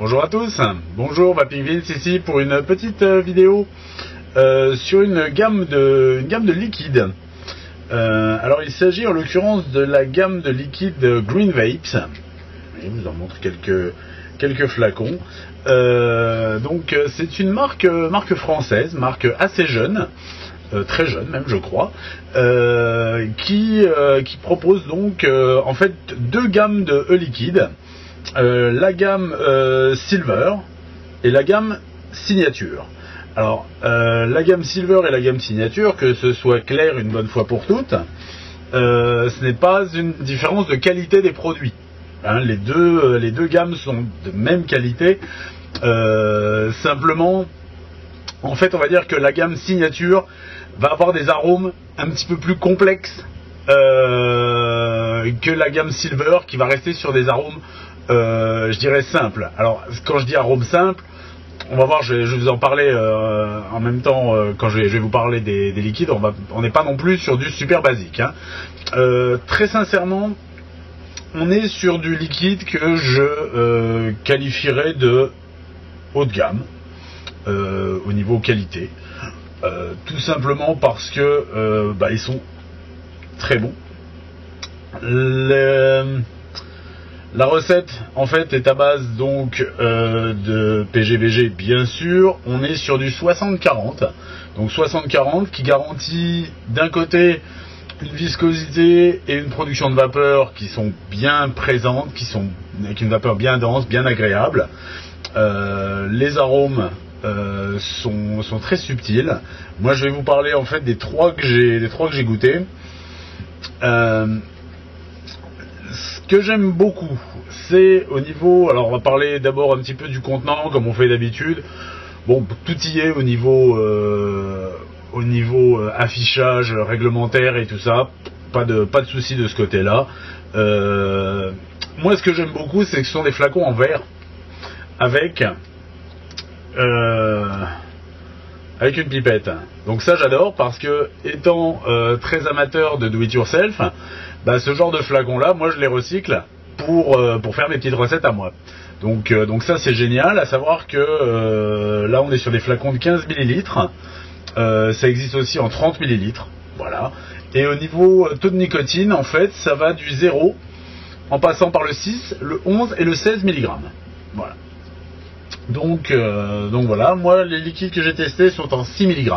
Bonjour à tous, bonjour Vapingvins ici pour une petite vidéo sur une gamme de liquides. Alors il s'agit en l'occurrence de la gamme de liquides Green Vapes. Je vous en montre quelques flacons. Donc c'est une marque française, marque assez jeune. Très jeune même je crois, qui propose donc en fait deux gammes de liquides, la gamme Silver et la gamme Signature. Alors la gamme Silver et la gamme Signature, que ce soit clair une bonne fois pour toutes, ce n'est pas une différence de qualité des produits, hein, les deux gammes sont de même qualité, simplement en fait on va dire que la gamme Signature va avoir des arômes un petit peu plus complexes que la gamme Silver, qui va rester sur des arômes je dirais simples. Alors quand je dis arômes simples, on va voir, je vais vous en parler en même temps quand je vais vous parler des liquides. On n'est pas non plus sur du super basique, hein. Très sincèrement, on est sur du liquide que je qualifierais de haut de gamme au niveau qualité. Tout simplement parce que ils sont très bons. La recette en fait est à base donc de PGVG bien sûr. On est sur du 60-40, donc 60-40 qui garantit d'un côté une viscosité et une production de vapeur qui sont bien présentes, qui sont avec une vapeur bien dense, bien agréable. Les arômes sont très subtils. Moi je vais vous parler en fait des trois que j'ai goûtés. Ce que j'aime beaucoup, c'est au niveau, alors on va parler d'abord un petit peu du contenant comme on fait d'habitude. Bon, tout y est au niveau affichage réglementaire et tout ça, pas de souci de ce côté là. Moi ce que j'aime beaucoup, c'est que ce sont des flacons en verre avec une pipette. Donc ça j'adore, parce que étant très amateur de do it yourself, ce genre de flacon là, moi je les recycle pour faire mes petites recettes à moi. Donc ça c'est génial, à savoir que là on est sur des flacons de 15 ml, ça existe aussi en 30 ml, voilà. Et au niveau taux de nicotine, en fait ça va du 0 en passant par le 6, le 11 et le 16 mg. Voilà. Donc voilà, moi les liquides que j'ai testés sont en 6 mg.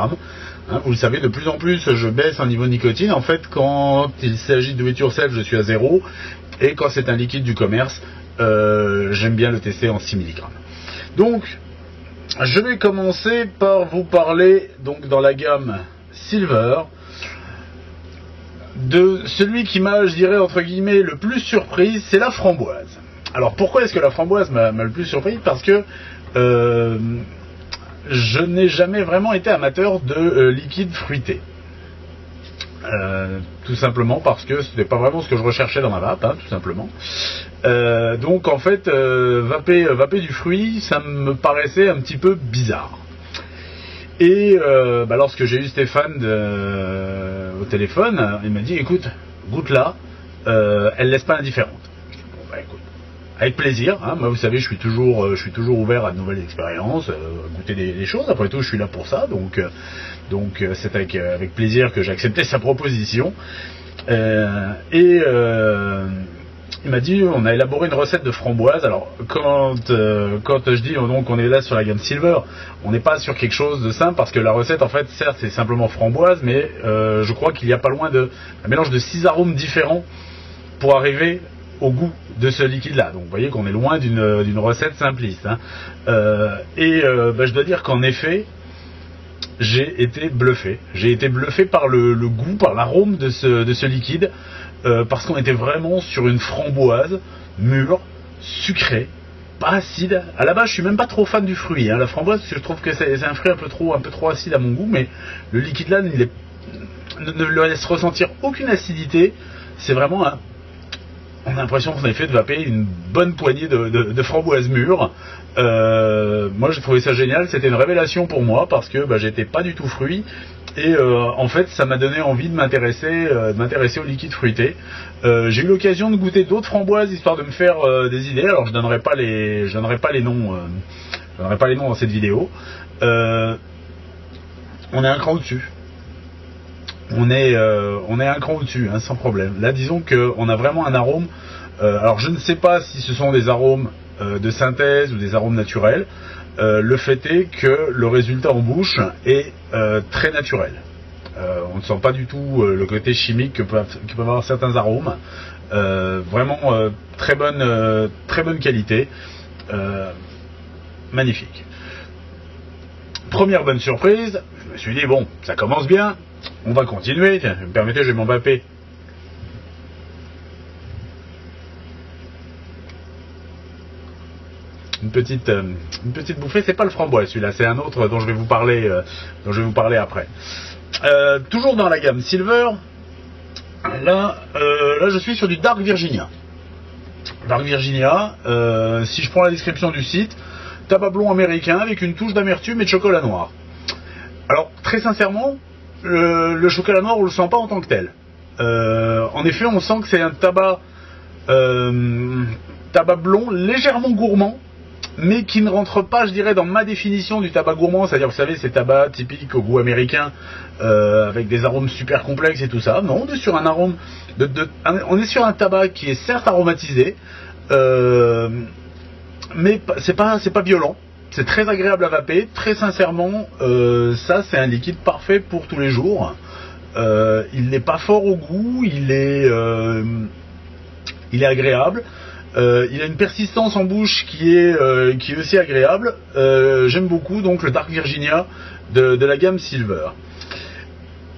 Hein, vous le savez, de plus en plus je baisse en niveau de nicotine. En fait, quand il s'agit de do it yourself, je suis à 0. Et quand c'est un liquide du commerce, j'aime bien le tester en 6 mg. Donc, je vais commencer par vous parler, donc dans la gamme Silver, de celui qui m'a, je dirais, entre guillemets, le plus surprise, c'est la framboise. Alors, pourquoi est-ce que la framboise m'a le plus surprise? Parce que je n'ai jamais vraiment été amateur de liquide fruité. Tout simplement parce que ce n'était pas vraiment ce que je recherchais dans ma vape, hein, tout simplement. Donc en fait, vaper du fruit, ça me paraissait un petit peu bizarre. Et lorsque j'ai eu Stéphane au téléphone, il m'a dit écoute, goûte-la, elle laisse pas indifférente. Bon, écoute, avec plaisir, hein. Moi vous savez, je suis toujours ouvert à de nouvelles expériences, goûter des choses. Après tout, je suis là pour ça, donc c'est avec plaisir que j'ai accepté sa proposition. Il m'a dit, on a élaboré une recette de framboise. Alors quand je dis donc on est là sur la gamme Silver, on n'est pas sur quelque chose de simple, parce que la recette en fait certes c'est simplement framboise, mais je crois qu'il y a pas loin de un mélange de 6 arômes différents pour arriver au goût de ce liquide là. Donc vous voyez qu'on est loin d'une recette simpliste, hein. Je dois dire qu'en effet j'ai été bluffé par le goût, par l'arôme de ce liquide, parce qu'on était vraiment sur une framboise mûre, sucrée, pas acide. À la base je suis même pas trop fan du fruit, hein. La framboise, je trouve que c'est un fruit un peu trop acide à mon goût, mais le liquide là ne le laisse ressentir aucune acidité. C'est vraiment on a l'impression qu'on a fait de vaper une bonne poignée de framboises mûres. Moi j'ai trouvé ça génial, c'était une révélation pour moi, parce que j'étais pas du tout fruit, Et en fait, ça m'a donné envie de m'intéresser au liquide fruité. J'ai eu l'occasion de goûter d'autres framboises histoire de me faire des idées. Alors je donnerai pas les noms, dans cette vidéo. On est un cran au-dessus. On est un cran au-dessus, hein, sans problème. Là, disons qu'on a vraiment un arôme. Alors je ne sais pas si ce sont des arômes de synthèse ou des arômes naturels. Le fait est que le résultat en bouche est très naturel. On ne sent pas du tout le côté chimique que peuvent avoir certains arômes. Vraiment très bonne qualité. Magnifique. Première bonne surprise, je me suis dit bon, ça commence bien, on va continuer. Tiens, vous me permettez, je vais m'embapper. Une petite bouffée, c'est pas le framboise celui-là, c'est un autre dont je vais vous parler après. Toujours dans la gamme Silver, là je suis sur du Dark Virginia. Dark Virginia, si je prends la description du site, tabac blond américain avec une touche d'amertume et de chocolat noir. Alors très sincèrement, le chocolat noir on le sent pas en tant que tel. En effet, on sent que c'est un tabac blond légèrement gourmand, mais qui ne rentre pas, je dirais, dans ma définition du tabac gourmand, c'est-à-dire, vous savez, ces tabacs typiques au goût américain, avec des arômes super complexes et tout ça. Non, on est sur un arôme on est sur un tabac qui est certes aromatisé, mais c'est pas violent. C'est très agréable à vaper. Très sincèrement, ça c'est un liquide parfait pour tous les jours. Il n'est pas fort au goût, il est agréable. Il a une persistance en bouche qui est aussi agréable. J'aime beaucoup donc le Dark Virginia de la gamme Silver.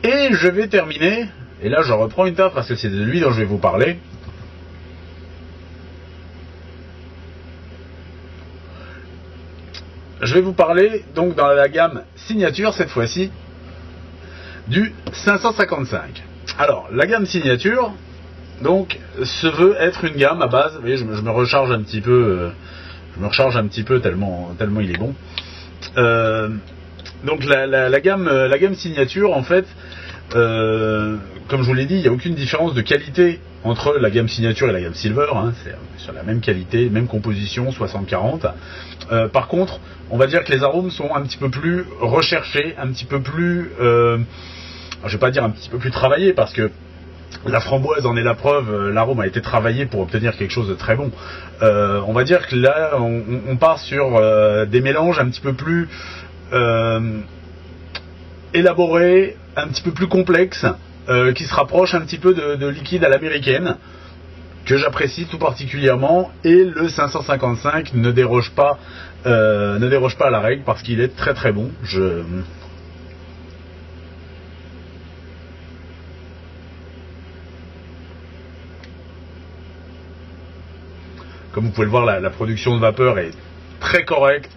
Et je vais terminer, et là je reprends une tasse parce que c'est de lui dont je vais vous parler. Je vais vous parler donc dans la gamme Signature cette fois-ci du 555. Alors la gamme Signature donc se veut être une gamme à base, vous voyez, je me recharge un petit peu, tellement il est bon. Donc la gamme Signature, en fait, comme je vous l'ai dit, il n'y a aucune différence de qualité entre la gamme Signature et la gamme Silver, hein, c'est sur la même qualité, même composition, 60-40. Par contre, on va dire que les arômes sont un petit peu plus recherchés, un petit peu plus, je vais pas dire un petit peu plus travaillés, parce que la framboise en est la preuve, l'arôme a été travaillé pour obtenir quelque chose de très bon. On va dire que là, on part sur des mélanges un petit peu plus élaborés, un petit peu plus complexes, qui se rapprochent un petit peu de liquide à l'américaine, que j'apprécie tout particulièrement, et le 555 ne déroge pas à la règle parce qu'il est très très bon. Comme vous pouvez le voir, la production de vapeur est très correcte.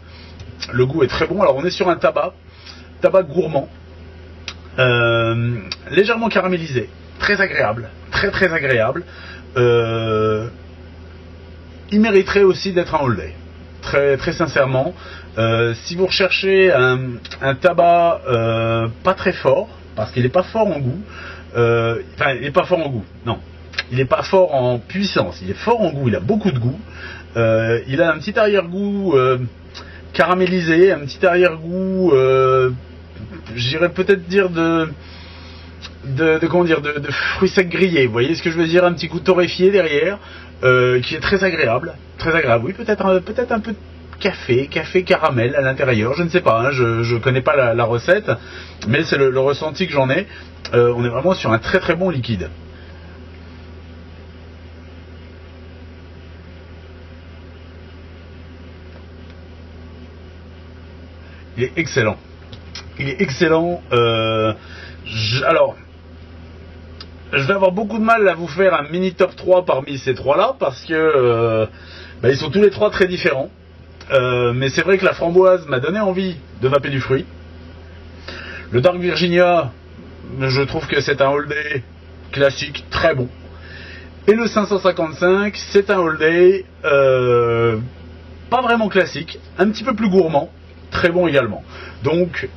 Le goût est très bon. Alors on est sur un tabac gourmand, légèrement caramélisé, très agréable, très très agréable. Il mériterait aussi d'être un all day. Très très sincèrement, si vous recherchez un tabac pas très fort, parce qu'il n'est pas fort en goût, il n'est pas fort en goût, non. Il n'est pas fort en puissance, il est fort en goût, il a beaucoup de goût. Il a un petit arrière-goût caramélisé, un petit arrière-goût, j'irais peut-être dire de fruits secs grillés. Vous voyez ce que je veux dire, un petit goût torréfié derrière, qui est très agréable. Très agréable, oui, peut-être un peu de café caramel à l'intérieur, je ne sais pas, hein, je connais pas la recette, mais c'est le ressenti que j'en ai. On est vraiment sur un très très bon liquide. Il est excellent. Alors, je vais avoir beaucoup de mal à vous faire un mini top 3 parmi ces trois-là, parce que ils sont tous les trois très différents. Mais c'est vrai que la framboise m'a donné envie de vaper du fruit. Le Dark Virginia, je trouve que c'est un all day classique, très bon. Et le 555, c'est un all day pas vraiment classique, un petit peu plus gourmand, très bon également. Donc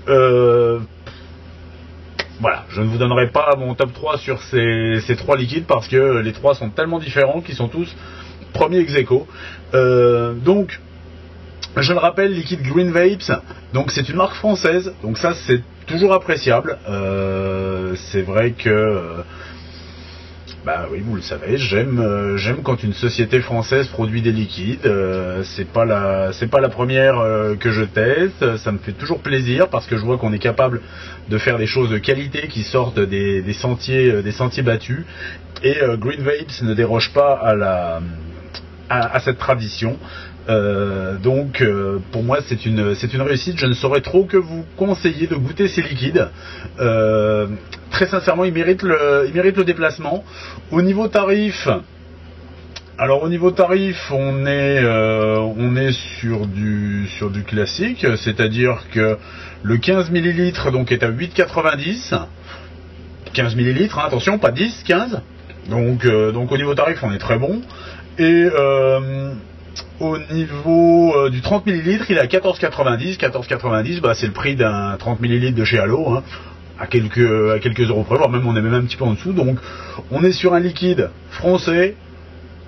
voilà, je ne vous donnerai pas mon top 3 sur ces 3 liquides parce que les 3 sont tellement différents qu'ils sont tous premiers ex aequo. Donc, je le rappelle, Liquid Green Vapes, donc c'est une marque française, donc ça c'est toujours appréciable. C'est vrai que, bah oui, vous le savez, j'aime quand une société française produit des liquides. C'est pas la première que je teste. Ça me fait toujours plaisir parce que je vois qu'on est capable de faire des choses de qualité qui sortent des sentiers battus. Et Green Vapes ne déroge pas à cette tradition. Donc pour moi c'est une réussite. Je ne saurais trop que vous conseiller de goûter ces liquides. Très sincèrement, ils méritent le déplacement. Au niveau tarif, on est sur du classique, c'est-à-dire que le 15 ml donc est à 8,90. 15 ml, hein, attention, pas 10, 15. Donc au niveau tarif, on est très bon. Et au niveau du 30 ml, il est à 14,90. 14,90, bah, c'est le prix d'un 30 ml de chez Allo, hein, à quelques euros près, voire même on est même un petit peu en dessous. Donc on est sur un liquide français,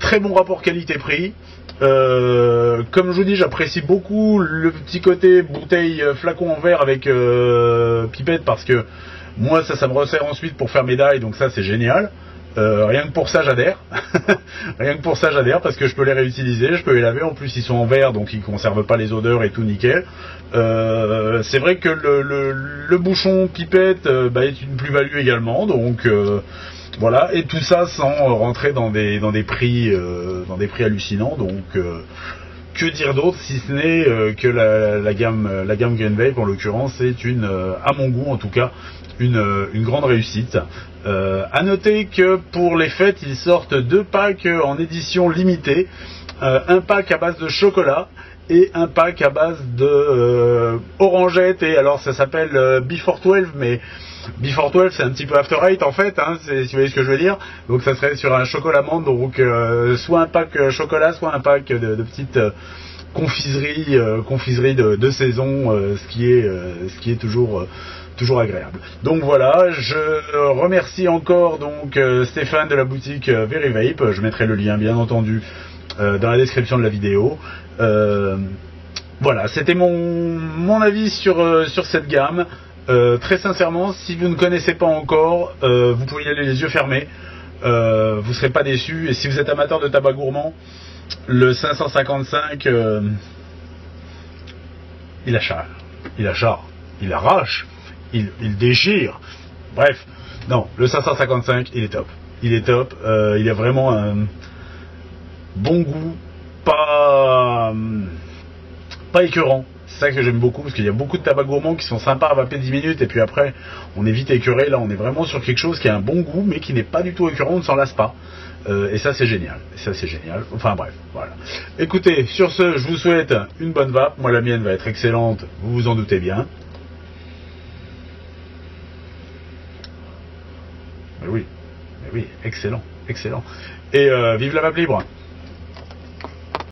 très bon rapport qualité-prix. Comme je vous dis, j'apprécie beaucoup le petit côté bouteille flacon en verre avec pipette parce que moi ça me resserre ensuite pour faire médaille, donc ça c'est génial. Rien que pour ça j'adhère. Rien que pour ça j'adhère parce que je peux les réutiliser, je peux les laver, en plus ils sont en verre donc ils conservent pas les odeurs et tout nickel. C'est vrai que le bouchon pipette est une plus-value également, donc voilà, et tout ça sans rentrer dans des prix hallucinants, donc que dire d'autre si ce n'est que la gamme Green Vape en l'occurrence c'est à mon goût en tout cas, une grande réussite. À noter que pour les fêtes ils sortent 2 packs en édition limitée, un pack à base de chocolat et un pack à base de orangette, et alors ça s'appelle Before 12, mais Before 12 c'est un petit peu After 8 en fait, hein, si vous voyez ce que je veux dire. Donc ça serait sur un chocolat menthe, donc soit un pack chocolat, soit un pack de petites confiseries de saison, ce qui est toujours agréable. Donc voilà, je remercie encore donc Stéphane de la boutique Very Vape. Je mettrai le lien bien entendu dans la description de la vidéo. Voilà, c'était mon avis sur cette gamme. Très sincèrement, si vous ne connaissez pas encore, vous pouvez y aller les yeux fermés. Vous ne serez pas déçus. Et si vous êtes amateur de tabac gourmand, le 555, il arrache, il déchire. Bref, non, le 555, il est top. Il a vraiment un bon goût, pas écœurant. C'est ça que j'aime beaucoup, parce qu'il y a beaucoup de tabac gourmand qui sont sympas à vaper 10 minutes et puis après on est vite écœuré. Là on est vraiment sur quelque chose qui a un bon goût mais qui n'est pas du tout écœurant, on ne s'en lasse pas. Et ça c'est génial. Enfin bref, voilà. Écoutez, sur ce, je vous souhaite une bonne vape. Moi la mienne va être excellente, vous vous en doutez bien. Mais oui, excellent. Et vive la vape libre.